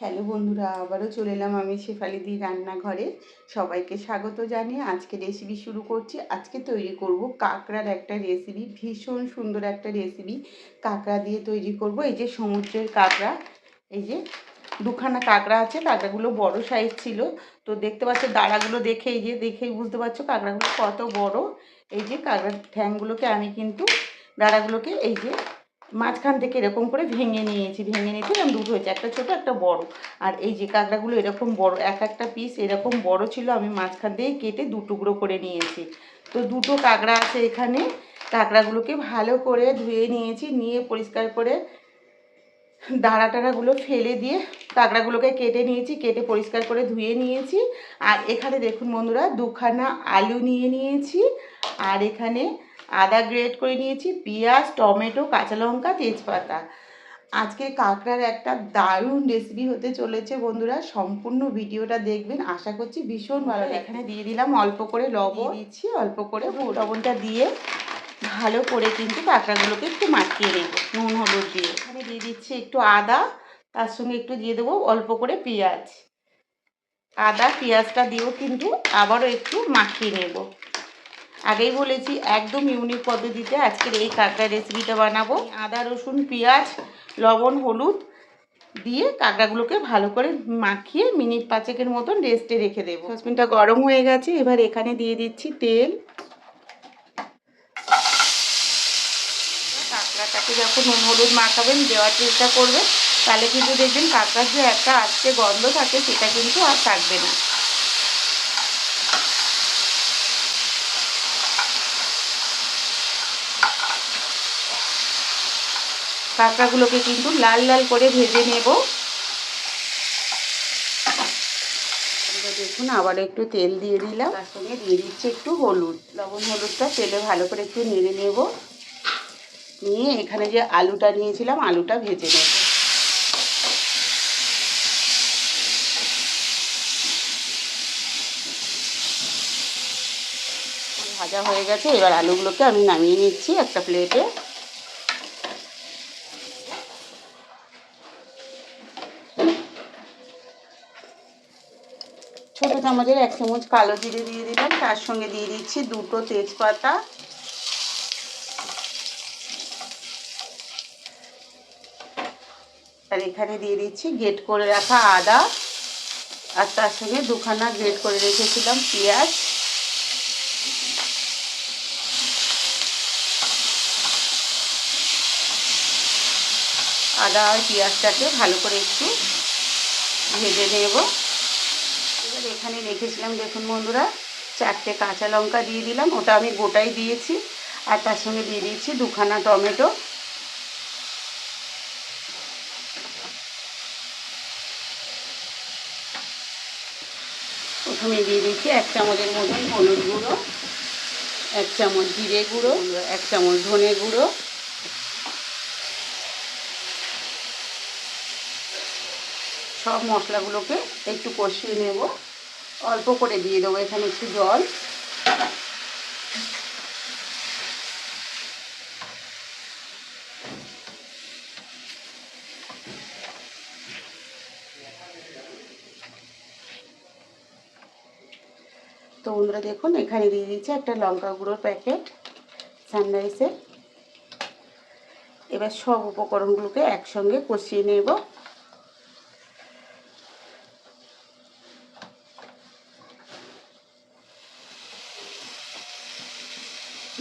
Hello বন্ধুরা, আবারও চলে এলাম আমি শেফালিদির রান্নাঘরে। সবাইকে স্বাগত জানিয়ে আজকে রেসিপি শুরু করছি। আজকে তৈরি করব কাঁকড়ার একটা রেসিপি, ভীষণ সুন্দর একটা রেসিপি। কাঁকড়া দিয়ে তৈরি করব। এই যে সমুদ্রের কাঁকড়া, এই যে দুখানা কাঁকড়া আছে। কাঁকড়াগুলো বড় সাইজ ছিল, তো দেখতে পাচ্ছ দাঁড়াগুলো দেখে, এই যে দেখেই বুঝতে পারছো কাঁকড়াগুলো কত বড়। এই যে কাঁকড়ার ঠ্যাংগুলোকে আমি কিন্তু দাঁড়াগুলোকে এই যে মাঝখান থেকে এরকম করে ভেঙে নিয়েছি। ভেঙে নিয়েছি এরকম দুটো হয়েছে, একটা ছোটো একটা বড়। আর এই যে কাঁকড়াগুলো এরকম বড়, এক একটা পিস এরকম বড় ছিল, আমি মাঝখান দিয়ে কেটে দু টুকরো করে নিয়েছি। তো দুটো কাঁকড়া আছে এখানে। কাঁকড়াগুলোকে ভালো করে ধুয়ে নিয়েছি, নিয়ে পরিষ্কার করে দাঁড়া টাড়াগুলো ফেলে দিয়ে কাঁকড়াগুলোকে কেটে নিয়েছি, কেটে পরিষ্কার করে ধুয়ে নিয়েছি। আর এখানে দেখুন বন্ধুরা, দুখানা আলু নিয়ে নিয়েছি। আর এখানে আদা গ্রেট করে নিয়েছি, পেঁয়াজ, টমেটো, কাঁচা লঙ্কা, তেজপাতা। আজকে কাঁকড়ার একটা দারুণ রেসিপি হতে চলেছে বন্ধুরা, সম্পূর্ণ ভিডিওটা দেখবেন, আশা করছি ভীষণ ভালো লাগবে। এখানে দিয়ে দিলাম অল্প করে লবণ, দিচ্ছি অল্প করে লবণটা দিয়ে ভালো করে কিন্তু কাঁকড়াগুলোকে একটু মাখিয়ে নেব নুন হলুদ দিয়ে। এখানে দিয়ে দিচ্ছি একটু আদা, তার সঙ্গে একটু দিয়ে দেবো অল্প করে পেঁয়াজ। আদা পেঁয়াজটা দিয়েও কিন্তু আবারও একটু মাখিয়ে নেব। আগেই বলেছি একদম ইউনিক পদ্ধতিতে আজকের এই কাঁকড়া রেসিপিটা বানাবো। আদা রসুন পেঁয়াজ লবণ হলুদ দিয়ে কাঁকড়াগুলোকে ভালো করে মাখিয়ে মিনিট 5 মতন রেস্টে রেখে দেবো। সসপ্যানটা গরম হয়ে গেছে, এবার এখানে দিয়ে দিচ্ছি তেল। কাঁকড়াটাকে যখন নুন হলুদ মাখাবেন, দেওয়ার চেষ্টা করবেন, তাহলে কিন্তু দেখবেন কাঁকড়ার যে একটা আস্তে গন্ধ থাকে সেটা কিন্তু আর থাকবে না। কাঁকড়াগুলোকে কিন্তু লাল লাল করে ভেজে নেব। দেখুন আবার একটু তেল দিয়ে দিলাম, তার সঙ্গে দিয়ে দিচ্ছি একটু হলুদ, লবণ হলুদটা তেলে ভালো করে একটু নেড়ে নেব। নিয়ে এখানে যে আলুটা নিয়েছিলাম আলুটা ভেজে নেব। ভাজা হয়ে গেছে, এবার আলুগুলোকে আমি নামিয়ে নিচ্ছি একটা প্লেটে। ছোটো চামচের 1 চামচ কালো জিরে দিয়ে দিলাম, তার সঙ্গে দিয়ে দিচ্ছি দুটো তেজপাতা। আর এখানে দিয়ে দিচ্ছি গ্রেট করে রাখা আদা, আর তার সঙ্গে দুখানা গ্রেট করে রেখেছিলাম পেঁয়াজ। আদা আর পেঁয়াজটাকে ভালো করে একটু ভেজে নেব। এবার এখানে রেখেছিলাম দেখুন বন্ধুরা 4টে কাঁচা লঙ্কা দিয়ে দিলাম, ওটা আমি গোটাই দিয়েছি। আর তার সঙ্গে দিয়ে দিচ্ছি দুখানা টমেটো। প্রথমে দিয়ে দিচ্ছি 1 চামচের মতন হলুদ গুঁড়ো, 1 চামচ জিরে গুঁড়ো, 1 চামচ ধনে গুঁড়ো। সব মশলাগুলোকে একটু কষিয়ে নেব। অল্প করে দিয়ে দেবো এখানে একটু জল। তো বন্ধুরা দেখুন এখানে দিয়ে দিচ্ছি একটা লঙ্কা গুঁড়োর প্যাকেট সানরাইসের। এবার সব উপকরণগুলোকে একসঙ্গে কষিয়ে নেব।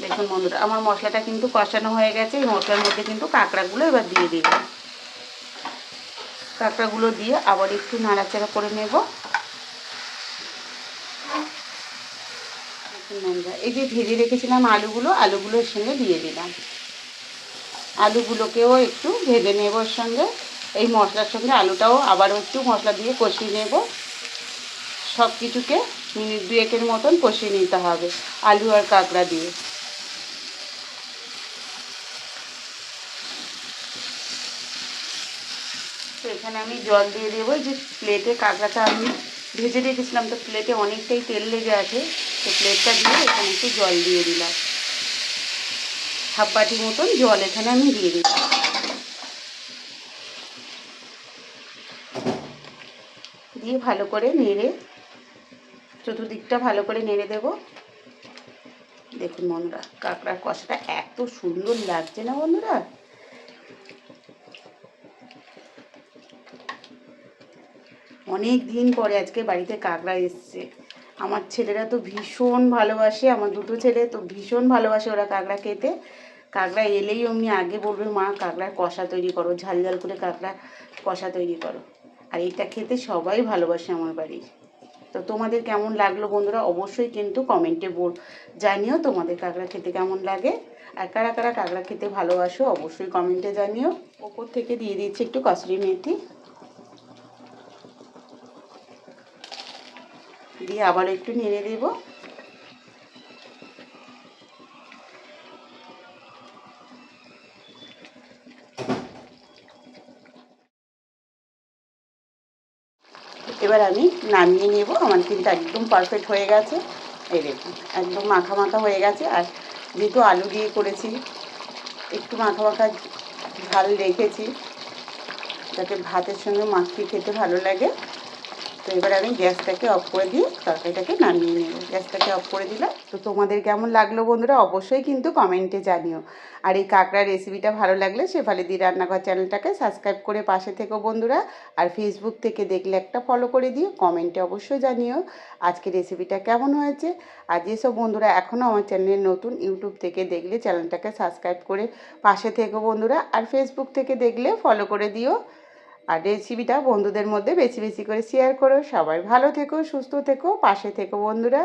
দেখুন বন্ধুরা আমার মশলাটা কিন্তু কষানো হয়ে গেছে। এই মশলার মধ্যে কিন্তু কাঁকড়াগুলো এবার দিয়ে দিলাম। কাঁকড়াগুলো দিয়ে আবার একটু নাড়াচাড়া করে নেব। এই যে ভেজে রেখেছিলাম আলুগুলোর সঙ্গে দিয়ে দিলাম। আলুগুলোকেও একটু ভেজে নেব ওর সঙ্গে, এই মশলার সঙ্গে আলুটাও আবারও একটু মশলা দিয়ে কষিয়ে নেব। সব কিছুকে মিনিট 2 মতন কষিয়ে নিতে হবে আলু আর কাঁকড়া দিয়ে। তো এখানে আমি জল দিয়ে দেবো। যে প্লেটে কাঁকড়াটা আমি ভেজে রেখেছিলাম, তো প্লেটে অনেকটাই তেল লেগে আছে, তো প্লেটটা দিয়ে এখানে একটু জল দিয়ে দিলাম। হাফ বাটি মতন জল এখানে আমি দিয়ে দিলাম। দিয়ে ভালো করে নেড়ে চতুর্দিকটা ভালো করে নেড়ে দেব। দেখুন বন্ধুরা, কাঁকড়ার কষাটা এত সুন্দর লাগছে না বন্ধুরা। অনেক দিন পরে আজকে বাড়িতে কাঁকড়া এসছে। আমার ছেলেরা তো ভীষণ ভালোবাসে, আমার দুটো ছেলে তো ভীষণ ভালোবাসে ওরা কাঁকড়া খেতে। কাঁকড়া এলেই অমনি আগে বলবে, মা কাঁকড়ার কষা তৈরি করো, ঝাল ঝাল করে কাঁকড়া কষা তৈরি করো। আর এটা খেতে সবাই ভালোবাসে আমার বাড়ির। তো তোমাদের কেমন লাগলো বন্ধুরা অবশ্যই কিন্তু কমেন্টে জানিও তোমাদের কাঁকড়া খেতে কেমন লাগে। আর কারা কারা কাঁকড়া খেতে ভালোবাসো অবশ্যই কমেন্টে জানিও। ওপর থেকে দিয়ে দিচ্ছি একটু কসুরি মেথি, দিয়ে আবার একটু নেড়ে দেব। এবার আমি নামিয়ে নেব। আমার কিন্তু একদম পারফেক্ট হয়ে গেছে। এই দেখুন একদম মাখা মাখা হয়ে গেছে। আর যেহেতু আলু দিয়ে করেছি একটু মাখা মাখা ঝাল রেখেছি যাতে ভাতের সঙ্গে মাখিয়ে খেতে ভালো লাগে। তো এবার আমি গ্যাসটাকে অফ করে দিয়ে তরকারিটাকে নামিয়ে নেব। গ্যাসটাকে অফ করে দিলাম। তো তোমাদের কেমন লাগলো বন্ধুরা অবশ্যই কিন্তু কমেন্টে জানিও। আর এই কাঁকড়ার রেসিপিটা ভালো লাগলে শেফালি দি রান্নাঘর চ্যানেলটাকে সাবস্ক্রাইব করে পাশে থেকো বন্ধুরা। আর ফেসবুক থেকে দেখলে একটা ফলো করে দিও, কমেন্টে অবশ্যই জানিও আজকে রেসিপিটা কেমন হয়েছে। আর যেসব বন্ধুরা এখনও আমার চ্যানেলে নতুন, ইউটিউব থেকে দেখলে চ্যানেলটাকে সাবস্ক্রাইব করে পাশে থেকো বন্ধুরা। আর ফেসবুক থেকে দেখলে ফলো করে দিও। আর রেসিপিটা বন্ধুদের মধ্যে বেশি বেশি করে শেয়ার করো। সবাই ভালো থেকো, সুস্থ থেকো, পাশে থেকো বন্ধুরা।